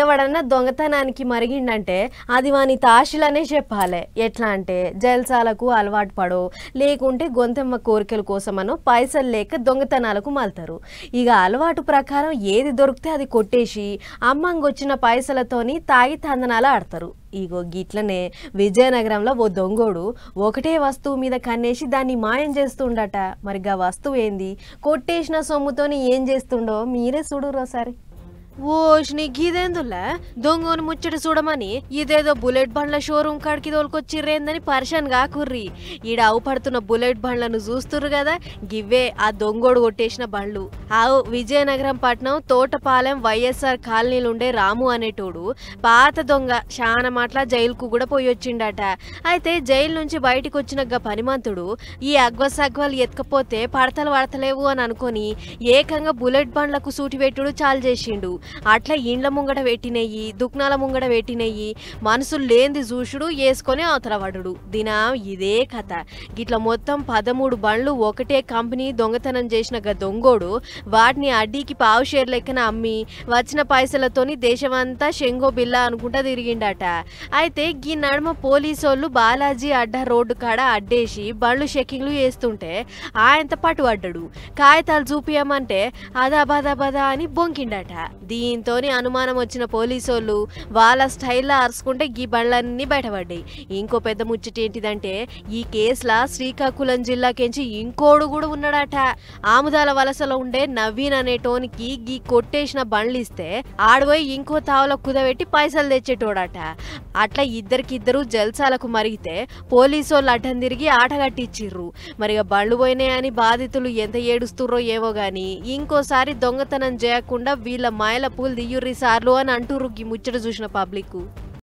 ఎవడన్నా దొంగతనానికి మరిగిండంటే అది వాని తాషులనే చెప్పాలి. ఎట్లా అంటే జల్సాలకు అలవాటు పడో లేకుంటే గొంతెమ్మ కోరికల కోసమనో పైసలు లేక దొంగతనాలకు మళ్తారు. ఇక అలవాటు ప్రకారం ఏది దొరికితే అది కొట్టేసి అమ్మంగొచ్చిన పైసలతోని తాగి తందనాలు ఆడతారు. ఇగో గిట్లనే విజయనగరంలో ఓ దొంగోడు ఒకటే వస్తువు మీద కన్నేసి దాన్ని మాయం చేస్తుండట. మరిగా వస్తువు ఏంది, కొట్టేసిన సొమ్ముతోని ఏం చేస్తుండో మీరే చూడురోసారి. ఓష్ని గీదేందులా దొంగను ముచ్చట చూడమని ఇదేదో బుల్లెట్ బండ్ల షోరూమ్ కాడికి తోలుకొచ్చిర్రేందని పరిశాన్ కాకుర్రి. ఈడ అవుపడుతున్న బుల్లెట్ బండ్లను చూస్తుర్రు కదా, గివ్వే ఆ దొంగోడు కొట్టేసిన బండ్లు. ఆవు విజయనగరం పట్నం తోటపాలెం వైఎస్ఆర్ కాలనీలుండే రాము అనేటోడు పాత దొంగ శాన మాట్ల జైలుకు కూడా పోయొచ్చిండట. అయితే జైలు నుంచి బయటికి వచ్చిన పనిమంతుడు ఈ అగ్వసగ్వాలు ఎత్తుకపోతే పడతలు పడతలేవు అని అనుకొని ఏకంగా బుల్లెట్ బండ్లకు సూటి పెట్టుడు చాలు చేసిండు. అట్లా ఇండ్ల ముంగట పెట్టినయ్యి, దుక్నాల ముంగట పెట్టినయ్యి, మనుషులు లేంది చూసుడు వేసుకొని అవతలవాడు. దినా ఇదే కథ. గిట్ల మొత్తం 13 బండ్లు ఒకటే కంపెనీ దొంగతనం చేసిన దొంగోడు వాటిని అడ్డీకి పావు షేర్ లెక్కన అమ్మి వచ్చిన పైసలతోని దేశమంతా షెంగో బిల్లా అనుకుంటా తిరిగిండట. అయితే గీ నడుమ పోలీసోళ్ళు బాలాజీ అడ్డా రోడ్డు కాడ అడ్డేసి బండ్లు చెక్కింగ్లు చేస్తుంటే ఆయనతో పాటు అడ్డాడు. కాగితాలు చూపియమంటే అదా బదా బదా అని బొంకిండట. దీంతోని అనుమానం వచ్చిన పోలీసోళ్ళు వాళ్ళ స్టైల్లో అరుచుకుంటే ఈ బండ్లన్నీ బయటపడ్డాయి. ఇంకో పెద్ద ముచ్చట ఏంటిదంటే ఈ కేసులా శ్రీకాకుళం జిల్లాకెంచి ఇంకోడు కూడా ఉన్నాడట. ఆముదాల వలసలో ఉండే నవీన్ అనేటోనికి గీ కొట్టేసిన బండ్లు ఇస్తే ఆడపోయి ఇంకో తావులో కుదబెట్టి పైసలు తెచ్చేటోడట. అట్లా ఇద్దరికిద్దరు జల్సాలకు మరిగితే పోలీసోళ్ళు అడ్డం తిరిగి ఆటగట్టిచ్చిర్రు. మరిగా బండ్లు పోయినాయని బాధితులు ఎంత ఏడుస్తుర్రో ఏవో గాని ఇంకోసారి దొంగతనం చేయకుండా వీళ్ళ మాయల పూలు దియ్యుర్రి సార్లు అని అంటుర్రు ఈ ముచ్చట చూసిన పబ్లిక్.